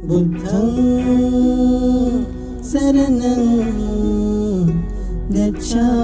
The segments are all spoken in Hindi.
बुद्धं शरणं गच्छामि।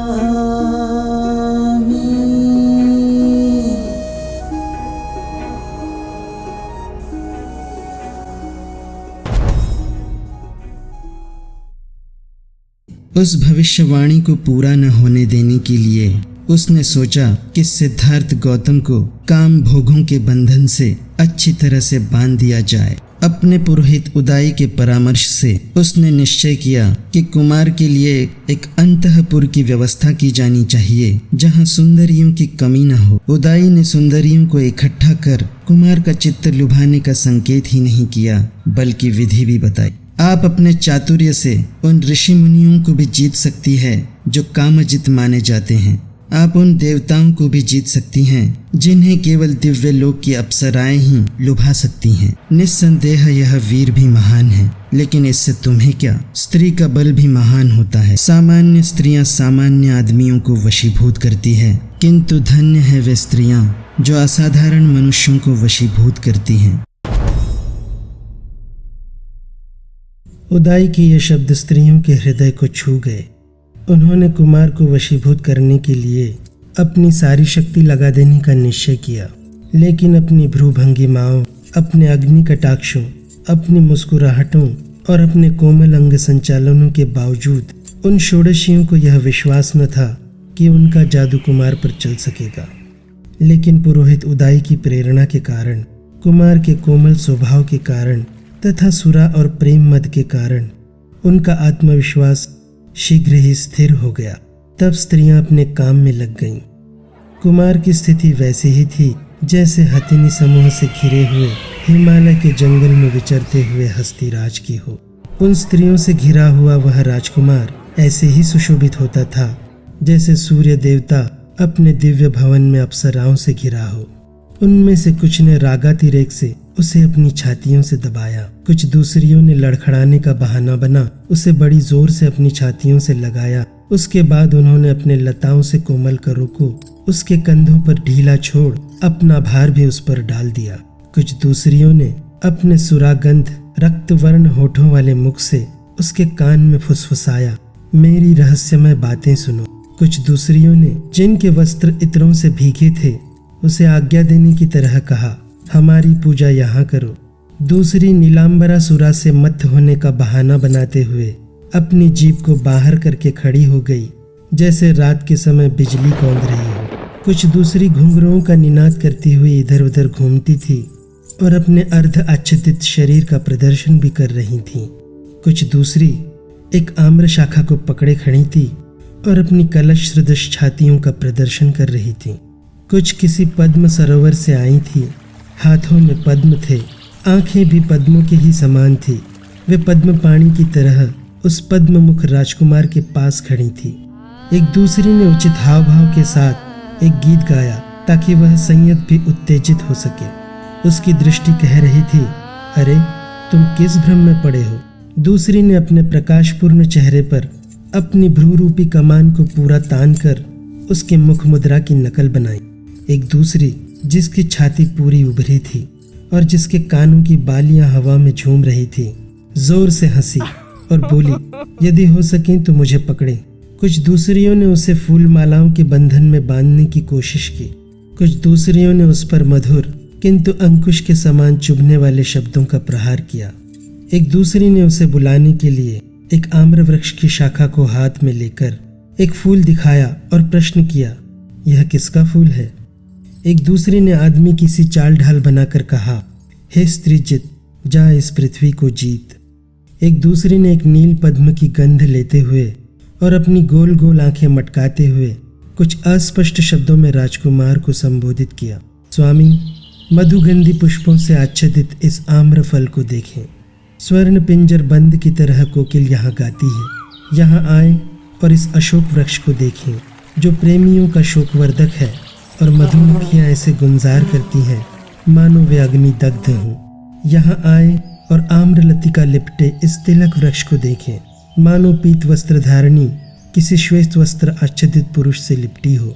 उस भविष्यवाणी को पूरा न होने देने के लिए उसने सोचा कि सिद्धार्थ गौतम को काम भोगों के बंधन से अच्छी तरह से बांध दिया जाए। अपने पुरोहित उदाई के परामर्श से उसने निश्चय किया कि कुमार के लिए एक अंतःपुर की व्यवस्था की जानी चाहिए जहां सुंदरियों की कमी न हो। उदाई ने सुंदरियों को इकट्ठा कर कुमार का चित्त लुभाने का संकेत ही नहीं किया बल्कि विधि भी बताई। आप अपने चातुर्य से उन ऋषि मुनियों को भी जीत सकती है जो कामजित माने जाते हैं। आप उन देवताओं को भी जीत सकती हैं जिन्हें केवल दिव्य लोक की अप्सराएं ही लुभा सकती हैं। निस्संदेह यह वीर भी महान है, लेकिन इससे तुम्हें क्या? स्त्री का बल भी महान होता है। सामान्य स्त्रियां सामान्य आदमियों को वशीभूत करती है, किंतु धन्य है वे स्त्रियां जो असाधारण मनुष्यों को वशीभूत करती हैं। उदाई के ये शब्द स्त्रियों के हृदय को छू गए। उन्होंने कुमार को वशीभूत करने के लिए अपनी सारी शक्ति लगा देने का निश्चय किया, लेकिन अपनी भ्रूभंगिमाओं, अपने अग्नि कटाक्षों, अपनी मुस्कुराहटों और अपने कोमल अंग संचालनों के बावजूद उन षोडशियों को यह विश्वास न था कि उनका जादू कुमार पर चल सकेगा। लेकिन पुरोहित उदाई की प्रेरणा के कारण, कुमार के कोमल स्वभाव के कारण तथा सुरा और प्रेम मद के कारण उनका आत्मविश्वास शीघ्र ही स्थिर हो गया। तब स्त्रियां अपने काम में लग गईं। कुमार की स्थिति वैसी ही थी जैसे हथिनी समूह से घिरे हुए हिमालय के जंगल में विचरते हुए हस्तिराज की हो। उन स्त्रियों से घिरा हुआ वह राजकुमार ऐसे ही सुशोभित होता था जैसे सूर्य देवता अपने दिव्य भवन में अप्सराओं से घिरा हो। उनमें से कुछ ने रागातिरेक से उसे अपनी छातियों से दबाया, कुछ दूसरियों ने लड़खड़ाने का बहाना बना उसे बड़ी जोर से अपनी छातियों से लगाया। उसके बाद उन्होंने अपने लताओं से कोमल करों को उसके कंधों पर ढीला छोड़ अपना भार भी उस पर डाल दिया। कुछ दूसरियों ने अपने सुरागंध रक्तवर्ण होठों वाले मुख से उसके कान में फुसफुसाया, मेरी रहस्यमय बातें सुनो। कुछ दूसरियों ने, जिनके वस्त्र इत्रों से भीगे थे, उसे आज्ञा देने की तरह कहा, हमारी पूजा यहाँ करो। दूसरी नीलांबरा सुरा से मत्त होने का बहाना बनाते हुए अपनी जीभ को बाहर करके खड़ी हो गई जैसे रात के समय बिजली कौंध रही हो। कुछ दूसरी घुंघरुओं का निनाद करती हुई इधर उधर घूमती थी और अपने अर्ध आच्छादित शरीर का प्रदर्शन भी कर रही थीं। कुछ दूसरी एक आम्र शाखा को पकड़े खड़ी थी और अपनी कलश सदृश छातियों का प्रदर्शन कर रही थी। कुछ किसी पद्म सरोवर से आई थी, हाथों में पद्म थे, आंखें भी पद्मों के ही समान थी। वे पद्म पाणी की तरह उस पद्म मुख राजकुमार के पास खड़ी थी। एक दूसरी ने उचित हाव भाव के साथ एक गीत गाया ताकि वह संयत भी उत्तेजित हो सके। उसकी दृष्टि कह रही थी, अरे तुम किस भ्रम में पड़े हो। दूसरी ने अपने प्रकाशपूर्ण चेहरे पर अपनी भ्रूरूपी कमान को पूरा तान कर उसके मुख मुद्रा की नकल बनाई। एक दूसरी, जिसकी छाती पूरी उभरी थी और जिसके कानों की बालियां हवा में झूम रही थी, जोर से हंसी और बोली, यदि हो सके तो मुझे पकड़े। कुछ दूसरियों ने उसे फूल मालाओं के बंधन में बांधने की कोशिश की। कुछ दूसरियों ने उस पर मधुर किंतु अंकुश के समान चुभने वाले शब्दों का प्रहार किया। एक दूसरी ने उसे बुलाने के लिए एक आम्र वृक्ष की शाखा को हाथ में लेकर एक फूल दिखाया और प्रश्न किया, यह किसका फूल है। एक दूसरी ने आदमी की सी चाल ढाल बनाकर कहा, हे स्त्रीजित, जा इस पृथ्वी को जीत। एक दूसरी ने एक नील पद्म की गंध लेते हुए और अपनी गोल गोल आंखें मटकाते हुए कुछ अस्पष्ट शब्दों में राजकुमार को संबोधित किया, स्वामी, मधुगंधी पुष्पों से आच्छादित इस आम्र फल को देखें। स्वर्ण पिंजर बंद की तरह कोकिल यहाँ गाती है। यहाँ आए और इस अशोक वृक्ष को देखें जो प्रेमियों का शोकवर्धक है और मधुमक्खियाँ ऐसे गुंजार करती हैं मानो वे अग्नि दग्ध हों। यहाँ आए और आम्रलतिका लिपटे इस तिलक वृक्ष को देखें मानो पीत वस्त्र धारणी किसी श्वेत वस्त्र आच्छादित पुरुष से लिपटी हो।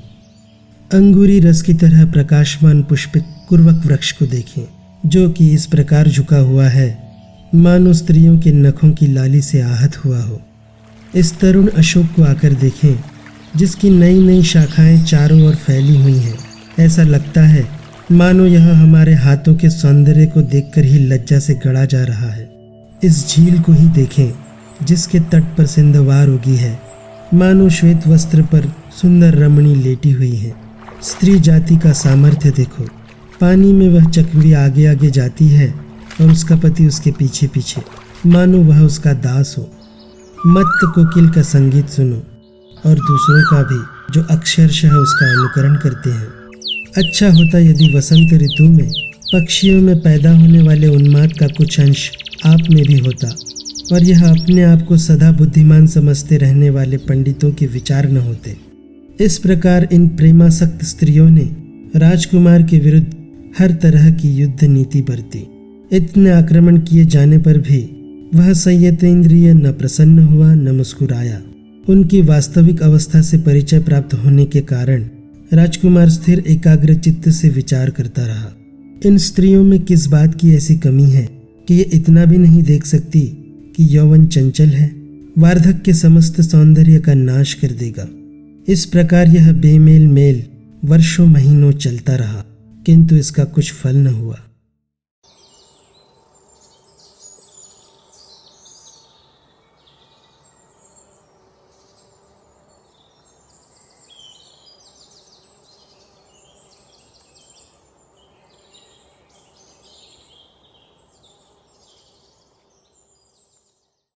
अंगूरी रस की तरह प्रकाशमान पुष्पित कुर्वक वृक्ष को देखें जो कि इस प्रकार झुका हुआ है मानो स्त्रियों के नखों की लाली से आहत हुआ हो। इस तरुण अशोक को आकर देखें, जिसकी नई नई शाखाएं चारों ओर फैली हुई हैं। ऐसा लगता है मानो यह हमारे हाथों के सौंदर्य को देखकर ही लज्जा से गड़ा जा रहा है। इस झील को ही देखें, जिसके तट पर सिंधवार उगी है। मानो श्वेत वस्त्र पर सुंदर रमणी लेटी हुई है। स्त्री जाति का सामर्थ्य देखो। पानी में वह चकवी आगे आगे जाती है और उसका पति उसके पीछे पीछे, मानो वह उसका दास हो। मत्त कोकिल का संगीत सुनो और दूसरों का भी, जो अक्षरशः उसका अनुकरण करते हैं। अच्छा होता यदि वसंत ऋतु में पक्षियों में पैदा होने वाले उन्माद का कुछ अंश आप में भी होता और यह अपने आप को सदा बुद्धिमान समझते रहने वाले पंडितों के विचार न होते। इस प्रकार इन प्रेमासक्त स्त्रियों ने राजकुमार के विरुद्ध हर तरह की युद्ध नीति बरती। इतने आक्रमण किए जाने पर भी वह संयतेंद्रिय न प्रसन्न हुआ न मुस्कुराया। उनकी वास्तविक अवस्था से परिचय प्राप्त होने के कारण राजकुमार स्थिर एकाग्र चित्त से विचार करता रहा। इन स्त्रियों में किस बात की ऐसी कमी है कि ये इतना भी नहीं देख सकती कि यौवन चंचल है, वार्धक्य समस्त सौंदर्य का नाश कर देगा। इस प्रकार यह बेमेल मेल वर्षों महीनों चलता रहा, किंतु इसका कुछ फल न हुआ।